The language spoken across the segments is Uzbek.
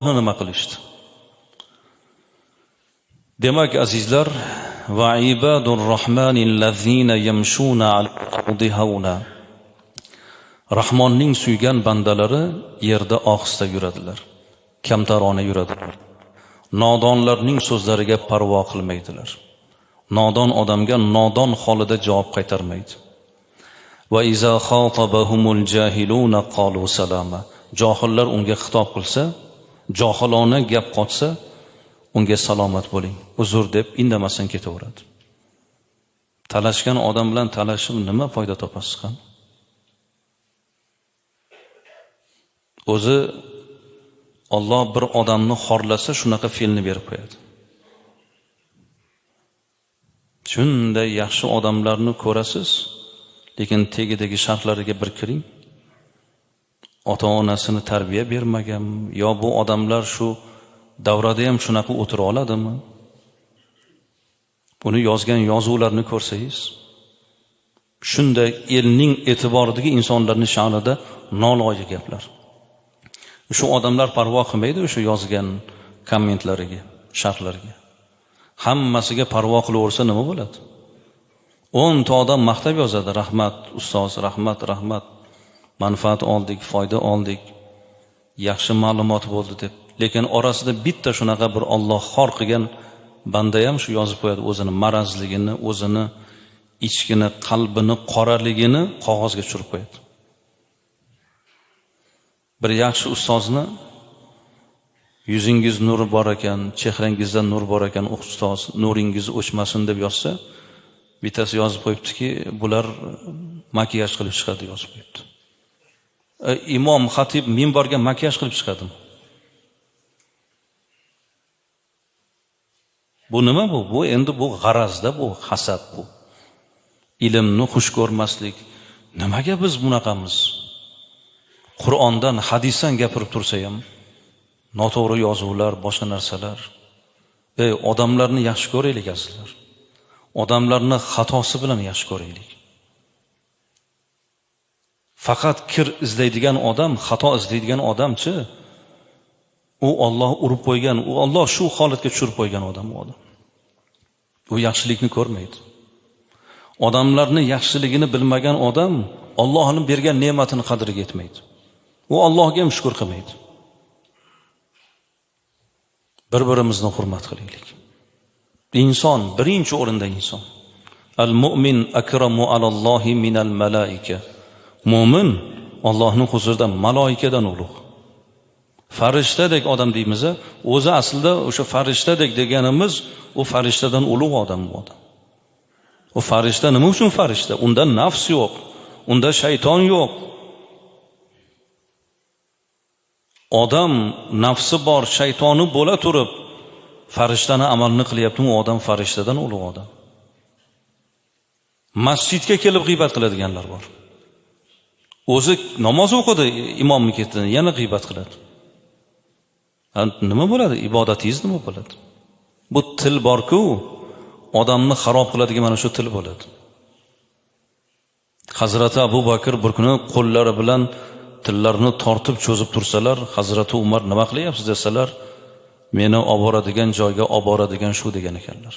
nima qilishdi? Demak azizlar, va ibadur rohmanillazina yamshuna al-ardi hauna. Rahmonning suygan bandalari yerda ohista yuradilar, kamtarona yuradilar. Nodonlarning so'zlariga parvo qilmaydilar. Nodon odamga nodon holida javob qaytarmaydi. Va iza khatabahumul jahiluna qalu salama. Johillar unga xitob qilsa, johilona gap qotsa, unga salomat bo'ling, uzr deb indamasdan ketaveradi. Talashgan odam bilan talashib nima foyda topasiz ham? O'zi Alloh bir odamni xorlasa shunaqa fe'lni berib qo'yadi. Shunday yaxshi odamlarni ko'rasiz, lekin tegidagi shartlariga bir kiring. Ota-onasini tarbiya bermagan, yo bu odamlar shu davrada ham shunaqa o'tira oladimi? Buni yozgan yozuvlarni ko'rsangiz, shunday elning e'tiboridagi insonlarning sha'nida noloyiq gaplar. Shu odamlar parvo qilmaydi o'sha yozgan kommentlariga, sharhlariga. Hammasiga parvo qilaversa nima bo'ladi? 10 ta odam maqtab yozadi, rahmat ustoz, rahmat, rahmat. Manfaat oldik, foyda oldik, yaxshi ma'lumot bo'ldi deb. Lekin orasida bitta shunaqa bir Alloh xor qilgan banda ham shu yozib qo'yadi o'zini marazligini, o'zini ichkini, qalbini qoraligini qog'ozga tushirib qo'yadi. Bir yaxshi ustozni yuzingiz nuri bor ekan, chehrangizda nur bor ekan, ustoz, nuringiz o'chmasin deb yozsa, bittasi yozib qo'yibdiki, bular makiyaj qilib chiqadi yozib qo'yibdi. Imom xatib minbarga makiyaj qilib chiqadimi? Bu nima bu? Bu endi bu g'arazda, bu hasad bu. Ilmni xush ko'rmaslik. Nimaga biz bunaqamiz? Qur'ondan, hadisdan gapirib tursa ham noto'g'ri yozuvlar, boshqa narsalar. Odamlarni yaxshi ko'raylik azizlar. Odamlarni xatosi bilan yaxshi ko'raylik. Faqat kir izlaydigan odam, xato izlaydigan odamchi, u Alloh urib qo'ygan, u Alloh shu holatga tushirib qo'ygan odam u odam. U yaxshilikni ko'rmaydi. Odamlarni yaxshiligini bilmagan odam Allohning bergan ne'matini qadriga yetmaydi. U Allohga ham shukr qilmaydi. Bir-birimizni hurmat qilaylik. Inson birinchi o'rinda inson. Al-mu'min akramu alallohi minal malaika. Mo'min Allohning huzurida maloikadan ulug'. Farishtadek odam deymiz, o'zi aslida o'sha farishtadek deganimiz u farishtadan ulug' odam bu odam. U farishta nima uchun farishta? Unda nafs yo'q, unda shayton yo'q. Odam nafsi bor, shaytoni bo'la turib farishtani amalni qilyapti, u odam farishtadan ulug' odam. Masjidga kelib g'iybat qiladiganlar bor. O'zi namoz o'qidi, imomni ketdi, yana g'iybat qiladi. Nima bo'ladi? Ibodatingiz nima bo'ladi? Bu til bor-ku, odamni xarob qiladigan mana shu til bo'ladi. Hazrati Abu Bakr bir kuni qo'llari bilan tillarini tortib cho'zib tursalar, Hazrati Umar nima qilyapsiz desalar, meni olib boradigan joyga olib boradigan shu degan ekanlar.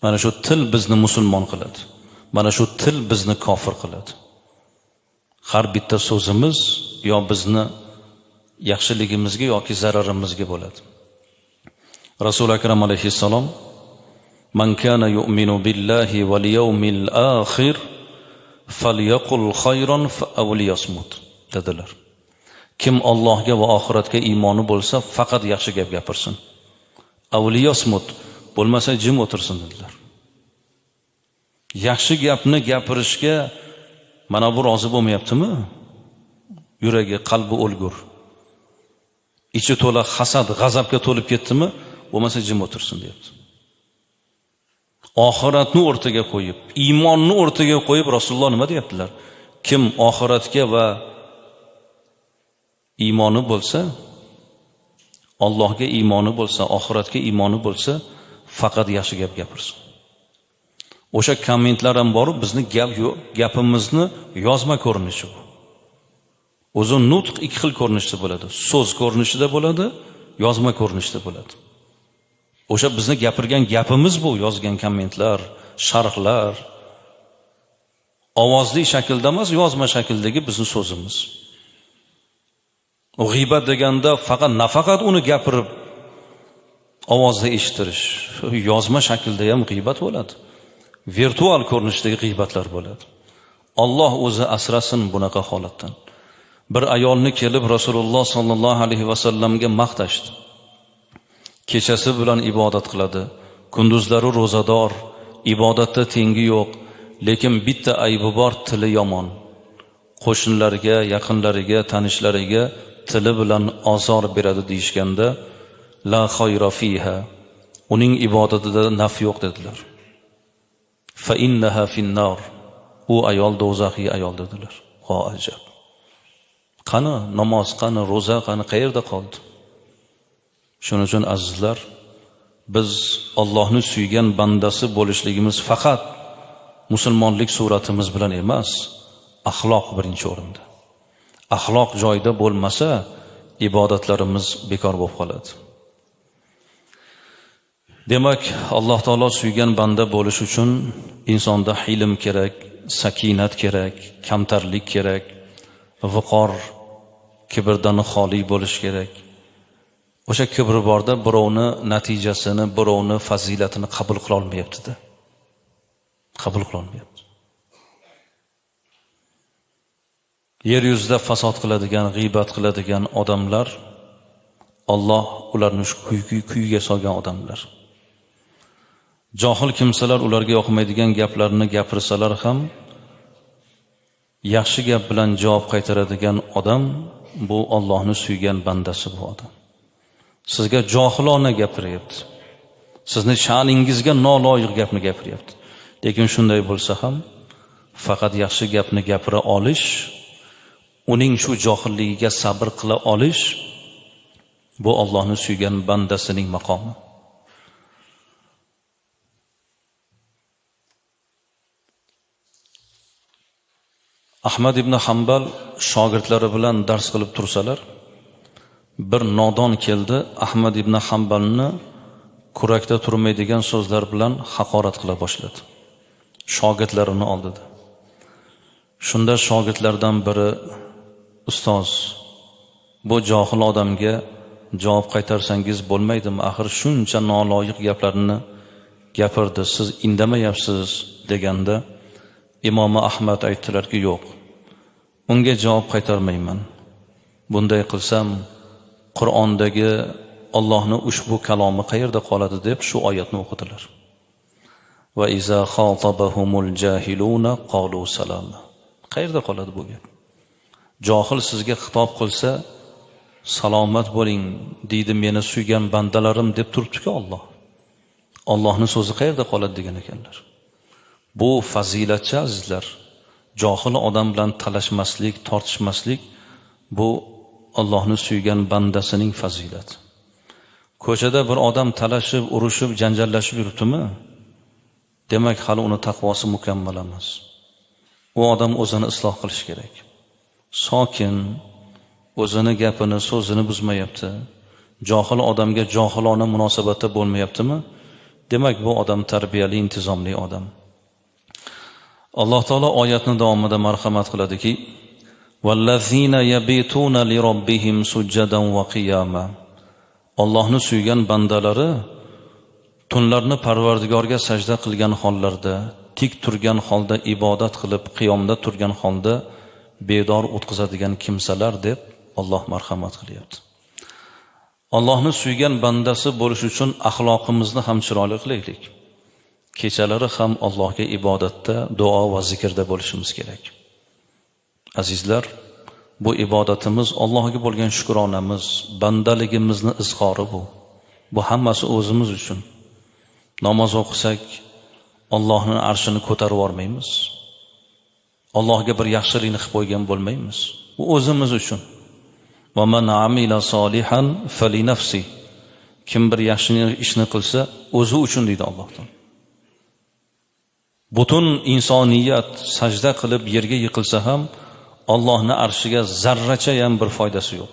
Mana shu til bizni musulmon qiladi. Mana shu til bizni kofir qiladi. Har bitta so'zimiz yo bizni yaxshiligimizga yoki zararimizga bo'ladi. Rasul akram alayhissalom man kana yu'minu billahi wal yawmil akhir falyaqul khayran aw liyasmut dedilar. Kim Allohga va oxiratga iymoni bo'lsa, faqat yaxshi gap gapirsin. Aw liyasmut bo'lmasa jim o'tirsin dedilar. Yaxshi gapni gapirishga mana bu rozi bo'lmayaptimi? Yuragi, qalbi o'lgur. Ichi to'la hasad, g'azabga to'lib ketdimi? Bo'lmasa jim o'tirsin deyapti. Oxiratni o'rtaga qo'yib, iymonni o'rtaga qo'yib Rasululloh nima deyaptilar? Kim oxiratga va iymoni bo'lsa, Allohga iymoni bo'lsa, oxiratga iymoni bo'lsa, faqat yaxshi gap gapirsin. O'sha kommentlar ham bor, bizni gapimizni yozma ko'rinishi bu. O'zi nutq ikki xil ko'rinishda bo'ladi. So'z ko'rinishida bo'ladi, yozma ko'rinishda bo'ladi. O'sha bizni gapirgan gapimiz bu, yozgan kommentlar, sharhlar ovozli shaklda emas, yozma shakldagi bizning so'zimiz. G'iybat deganda nafaqat uni gapirib ovozda eshitirish, yozma shaklda ham g'iybat bo'ladi. Virtual ko'rinishdagi g'iybatlar bo'ladi. Alloh o'zi asrasin bunaqa holatdan. Bir ayolni kelib Rasululloh sollallohu alayhi vasallamga maqtashdi. Kechasi bilan ibodat qiladi, kunduzlari ro'zador, ibodatda tengi yo'q, lekin bitta aybi bor, tili yomon. Qo'shnilariga, yaqinlariga, tanishlariga tili bilan ozor beradi deyishganda, la khayra fiha, uning ibodatida naf yo'q dedilar. Fa innaha fin-nar, u ayol do'zaxiy ayol dedilar. Ho ajab. Qani namoz, qani ro'za, qani qayerda qoldi? Shuning uchun azizlar, biz Allohni suygan bandasi bo'lishligimiz faqat musulmonlik suratimiz bilan emas, axloq birinchi o'rinda. Axloq joyida bo'lmasa, ibodatlarimiz bekor bo'lib qoladi. Demak, Alloh taolo suygan banda bo'lish uchun insonda hilm kerak, sakinat kerak, kamtarlik kerak, viqor, kibrdan xoli bo'lish kerak. O'sha kibr borda birovni natijasini, birovni fazilatini qabul qila olmayapti-da. Qabul qila olmayapti. Yer yuzida fasod qiladigan, g'iybat qiladigan odamlar, Alloh ularni shu kuyga solgan odamlar. Johil kimsalar ularga yoqmaydigan gaplarni gapirsalar ham, yaxshi gap bilan javob qaytaradigan odam bu Allohni suygan bandasi bu odam. Sizga johilona gapiryapti. Sizni sha'ningizga noloyiq gapni gapiryapti. Lekin shunday bo'lsa ham, faqat yaxshi gapni gapira olish, uning shu johilligiga sabr qila olish, bu Allohni suygan bandasining maqomi. Ahmad ibn Hanbal shogirdlari bilan dars qilib tursalar, bir nodon keldi, Ahmad ibn Hanbalni kurakda turmaydigan so'zlar bilan haqorat qila boshladi. Shogirdlarini oldida. Shunda shogirdlardan biri, ustoz, bu johil odamga javob qaytarsangiz bo'lmaydimi? Axir shuncha noloyiq gaplarni gapirdi, siz indamayapsiz deganda, Imom Ahmad aytdilarki, yo'q. Unga javob qaytarmayman. Bunday qilsam, Qur'ondagi Allohning ushbu kalomi qayerda qoladi deb shu oyatni o'qidilar. Va iza khatabahumul jahiluna qalu salama. Qayerda qoladi bu gap? Johil sizga xitob qilsa, salomat bo'ling deydi, meni suygan bandalarim deb turibdi-ku Alloh. Allohning so'zi qayerda qoladi degan ekanlar. Bu fazilatchi azizlar. Johil odam bilan talashmaslik, tortishmaslik bu Allohni suygan bandasining fazilati. Ko'chada bir odam talashib, urushib, janjallashib yuribdimi? Demak, hali uni taqvosi mukammal emas. U odam o'zini isloh qilish kerak. Sokin, o'zini gapini, so'zini buzmayapti. Johil odamga johilona munosabatda bo'lmayaptimi? Demak, bu odam tarbiyali, intizomli odam. Alloh taolo oyatning davomida marhamat qiladiki, "Vallazina yabituna li robbihim sujjadan va qiyama." Allohni suygan bandalari tunlarni Parvardigorga sajda qilgan hollarda, tik turgan holda ibodat qilib, qiyomda turgan holda bedor o'tkazadigan kimsalar deb Alloh marhamat qilyapti. Allohni suygan bandasi bo'lish uchun axloqimizni ham chiroyli qilaylik. Kechalari ham Allohga ibodatda, duo va zikrda bo'lishimiz kerak. Azizlar, bu ibodatimiz Allohga bo'lgan shukronamiz, bandaligimizni izhori bu. Bu hammasi o'zimiz uchun. Namoz o'qisak, Allohning arshini ko'tarib olmaymiz. Allohga bir yaxshilikni qilib qo'ygan bo'lmaymiz. Bu o'zimiz uchun. Va man amila solihan fali nafsi. Kim bir yaxshi ishni qilsa, o'zi uchun deydi Alloh taolo. Butun insoniyat sajda qilib yerga yiqilsa ham Allohning arshiga zarracha ham bir foydasi yo'q.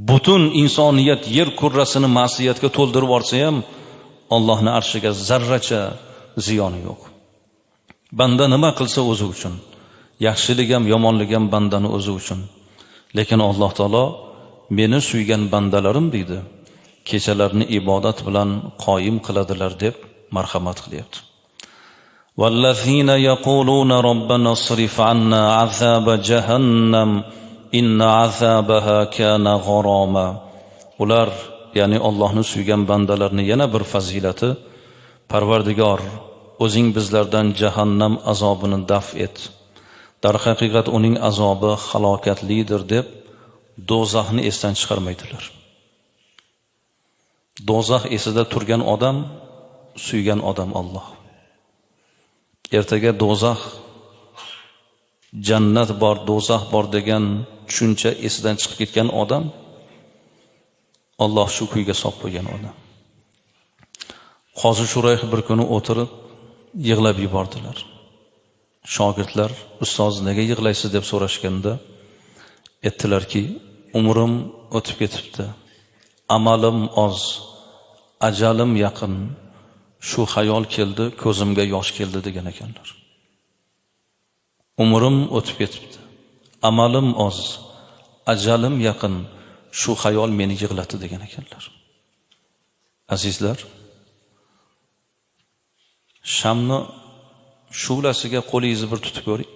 Butun insoniyat yer kurrasini ma'siyatga to'ldirib yorsa ham Allohning arshiga zarracha ziyoni yo'q. Banda nima qilsa o'zi uchun, yaxshilik ham yomonlik ham bandani o'zi uchun. Lekin Alloh taolo meni suygan bandalarim deydi, kechalarni ibodat bilan qoyim qiladilar deb marhamat qilyapti. وَالَّذِينَ يَقُولُونَ رَبَّنَا اصْرِفْ عَنَّا عَذَابَ جَهَنَّمَ إِنَّ عَذَابَهَا كَانَ غَرَامًا. Ular, ya'ni Allohni suygan bandalarni yana bir fazilati, Parvardigor, o'zing bizlardan jahannam azobini daf et. Darhaqiqat uning azobi halokatlidir deb do'zaxni esdan chiqarmaydilar. Do'zax esida turgan odam, suygan odam Alloh. Ertaga do'zax, jannat bor, do'zax bor degan tushuncha esidan chiqib ketgan odam, Alloh shu kuyga solib qo'ygan odam. Qozi Shurayh bir kuni o'tirib yig'lab yubordilar. Shogirdlar, ustoz nega yig'laysiz deb so'rashganda aytdilarki, umrim o'tib ketibdi. Amalim oz, ajalim yaqin. Shu xayol keldi, ko'zimga yosh keldi degan ekanlar. Umrim o'tib ketibdi. Amalim oz, ajalim yaqin. Shu xayol meni yig'latdi degan ekanlar. Azizlar, shamni shu'lasiga qo'lingizni bir tutib ko'ring.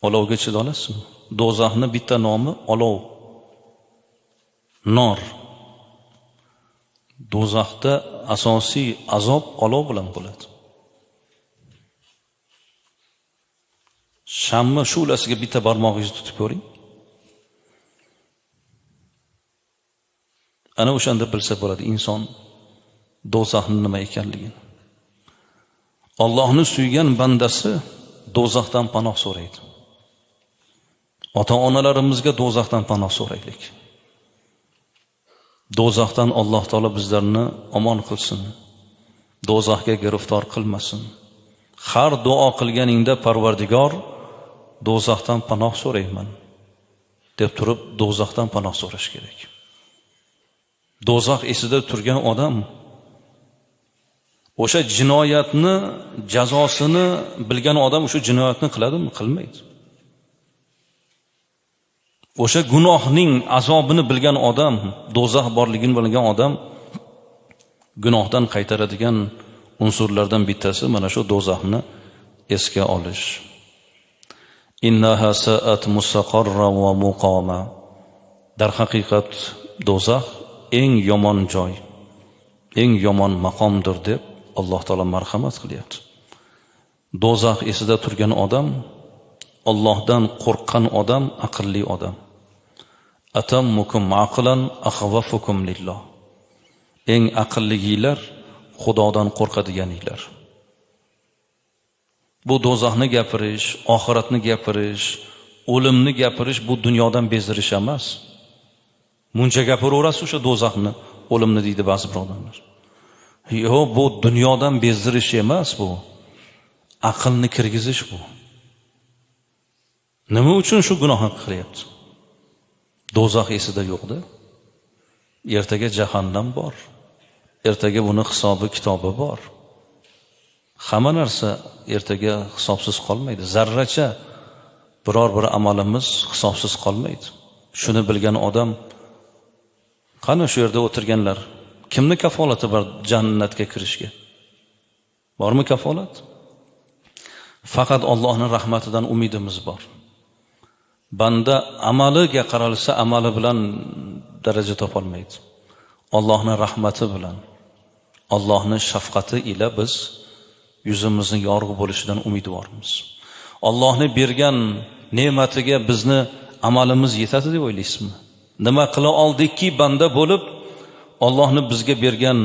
Olovga chida olasizmi? Do'zaxning bitta nomi olov. Nor. Do'zaxda asosiy azob olov bilan bo'ladi. Shamni shu'lasiga bitta barmog'ingizni tutib ko'ring. Ana o'shanda bilsa bo'ladi inson do'zaxning nima ekanligini. Allohni suygan bandasi do'zaxdan panoh so'raydi. Ota-onalarimizga do'zaxdan panoh so'raylik. Do'zaxdan Alloh taolo bizlarni omon qilsin. Do'zaxga giriftor qilmasin. Har duo qilganingda Parvardigor do'zaxdan panoh so'rayman deb turib do'zaxdan panoh so'rash kerak. Do'zax esida turgan odam o'sha jinoyatni jazosini bilgan odam o'sha jinoyatni qiladimi? Qilmaydi. O'sha gunohning azobini bilgan odam, do'zax borligini bilgan odam gunohdan qaytaradigan unsurlardan bittasi mana shu do'zaxni esga olish. Innaha sa'at mustaqarra va muqama. Dar haqiqat do'zax eng yomon joy, eng yomon maqomdir deb Alloh taolo marhamat qilyapti. Do'zax esida turgan odam, Allohdan qo'rqqan odam, aqlli odam. Atammukum aqlan akhwafukum lillah. Eng aqlligilar Xudodan qo'rqadiganlar. Bu do'zaxni gapirish, oxiratni gapirish, o'limni gapirish bu dunyodan bezdirish emas. Muncha gapiraverasiz o'sha do'zaxni, o'limni deydi ba'zi birodarlar. Yo'q, bu dunyodan bezdirish emas bu. Aqlni kirgizish bu. Nima uchun shu gunohni qilyapti? Do'zax esida yo'qda. Ertaga jahannam bor. Ertaga buni hisobi kitobi bor. Hamma narsa ertaga hisobsiz qolmaydi. Zarracha biror bir amalimiz hisobsiz qolmaydi. Shuni bilgan odam qani shu yerda o'tirganlar, kimni kafolati bor jannatga kirishga? Bormi kafolat? Faqat Allohning rahmatidan umidimiz bor. Banda amaliga qaralsa, amali bilan daraja topolmaydi. Allohning rahmati bilan, Allohning shafqati ila biz yuzimizni yorug' bo'lishidan umidvormiz. Allohning bergan ne'matiga bizni amalimiz yetadi deb o'ylaysizmi? Nima qila oldikki banda bo'lib, Allohning bizga bergan,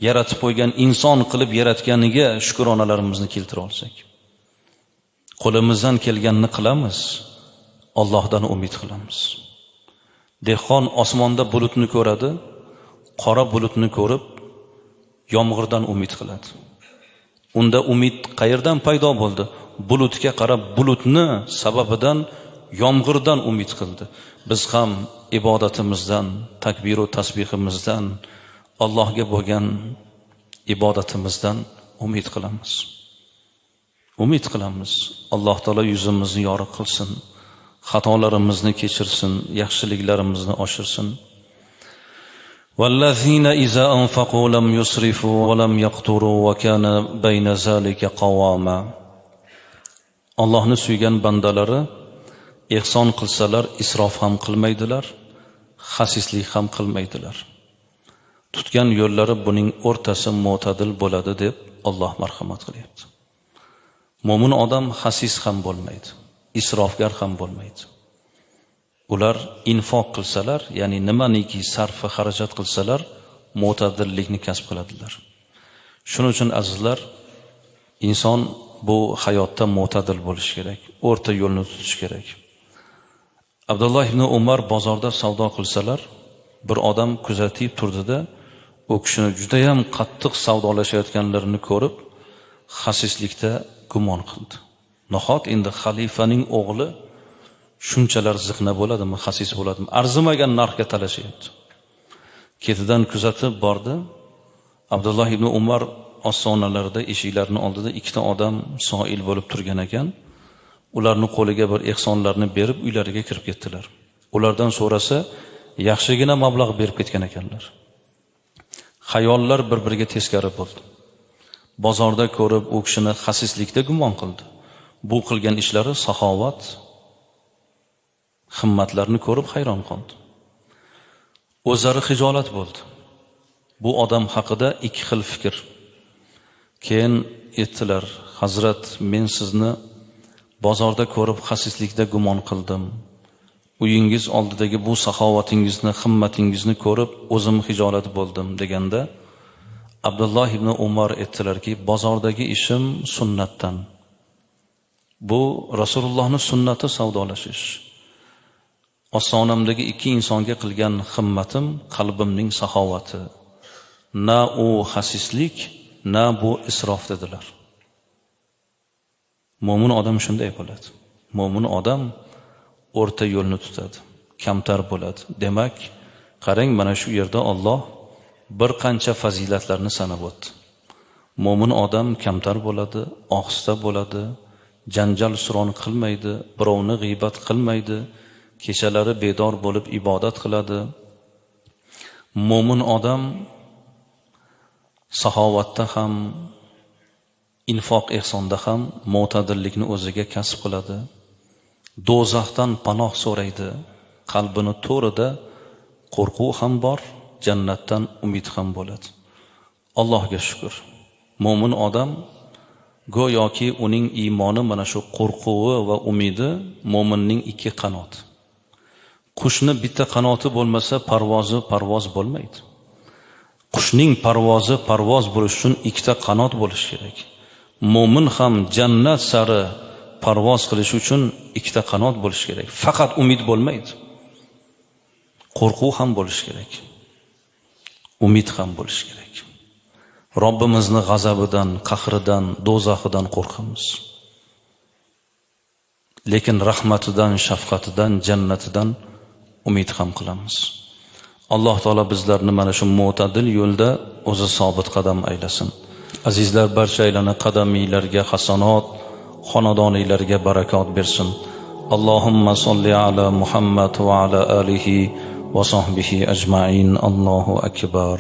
yaratib qo'ygan, inson qilib yaratganiga shukronalarimizni keltira olsak. Qo'limizdan kelganini qilamiz, Allohdan umid qilamiz. Dehqon osmonda bulutni ko'radi, qora bulutni ko'rib yomg'irdan umid qiladi. Unda umid qayerdan paydo bo'ldi? bulutga qarab bulutni sababidan yomg'irdan umid qildi. Biz ham ibodatimizdan, takbiru tasbihimizdan, Allohga bo'lgan ibodatimizdan umid qilamiz. Umid qilamiz. Alloh taolo yuzimizni yorug' qilsin, xatolarimizni kechirsin, yaxshiliklarimizni oshirsin. والذين إذا أنفقوا لم يسرفوا ولم يقتروا وكان بين ذلك قواما. Allohni suygan bandalari ihson qilsalar isrof ham qilmaydilar, xasislik ham qilmaydilar. Tutgan yo'llari buning o'rtasi mo'tadil bo'ladi deb Alloh marhamat qilyapti. Mo'min odam xasis ham bo'lmaydi, isrofgar ham bo'lmaydi. Ular infoq qilsalar, ya'ni nimaniki sarfi xarajat qilsalar, mo'tadillikni kasb qiladilar. Shuning uchun azizlar, inson bu hayotda mo'tadil bo'lish kerak, o'rta yo'lni tutish kerak. Abdulloh ibn Umar bozorda savdo qilsalar, bir odam kuzatib turdida, u kishini juda ham qattiq savdolashayotganlarini ko'rib, xasislikda gumon qildi. Nahot endi xalifaning o'g'li shunchalar ziqna bo'ladimi, xasis bo'ladimi? Arzimagan narxga talashyapti. Ketidan kuzatib bordi. Abdulloh ibn Umar ostonalarida eshiklarini oldida ikkita odam soil bo'lib turgan ekan. Ularning qo'liga bir ehsonlarni berib uylariga kirib ketdilar. Ulardan so'rasa, yaxshigina mablag' berib ketgan ekanlar. Xayollar bir-biriga teskari bo'ldi. Bozorda ko'rib u kishini xasislikda gumon qildi. Bu qilgan ishlari saxovat, himmatlarni ko'rib hayron qoldi. O'zlari xijolat bo'ldi. Bu odam haqida ikki xil fikr. Keyin aytdilar, Hazrat, men sizni bozorda ko'rib xasislikda gumon qildim. Uyingiz oldidagi bu saxovatingizni, himmatingizni ko'rib o'zim xijolat bo'ldim deganda, Abdulloh ibn Umar aytdilarki, bozordagi ishim sunnatdan. Bu Rasulullohning sunnati savdolashish. Ostonamdagi ikki insonga qilgan himmatim qalbimning saxovati. Na u xasislik, na bu isrof dedilar. Mo'min odam shunday bo'ladi. Mo'min odam o'rta yo'lni tutadi, kamtar bo'ladi. Demak, qarang, mana shu yerda Alloh bir qancha fazilatlarni sanab o'tdi. Mo'min odam kamtar bo'ladi, ohista bo'ladi, janjal suron qilmaydi, birovni g'iybat qilmaydi, kechalari bedor bo'lib ibodat qiladi. Mo'min odam saxovatda ham, infoq ehsonda ham mo'tadillikni o'ziga kasb qiladi. Do'zaxdan panoh so'raydi. Qalbini to'rida qo'rquv ham bor, jannatdan umid ham bo'ladi. Allohga shukr. Mo'min odam go'yoki uning iymoni mana shu qo'rquvi va umidi mo'minning ikki qanoti. Qushni bitta qanoti bo'lmasa parvoz bo'lmaydi. Qushning parvoz bo'lish uchun ikkita qanot bo'lishi kerak. Mo'min ham jannat sari parvoz qilish uchun ikkita qanot bo'lishi kerak. Faqat umid bo'lmaydi. Qo'rquv ham bo'lishi kerak. Umid ham bo'lishi kerak. Robbimizning g'azabidan, qahridan, do'zaxidan qo'rqamiz. Lekin rahmatidan, shafqatidan, jannatidan umid ham qilamiz. Alloh taolo bizlarni mana shu mo'tadil yo'lda o'zi sobit qadam aylasin. Azizlar, barchalarni qadamiylarga hasanot, xonadoniylarga barakot bersin. Allohumma solli ala Muhammad va ala alihi va sahbihi ajma'in. Allohu akbar.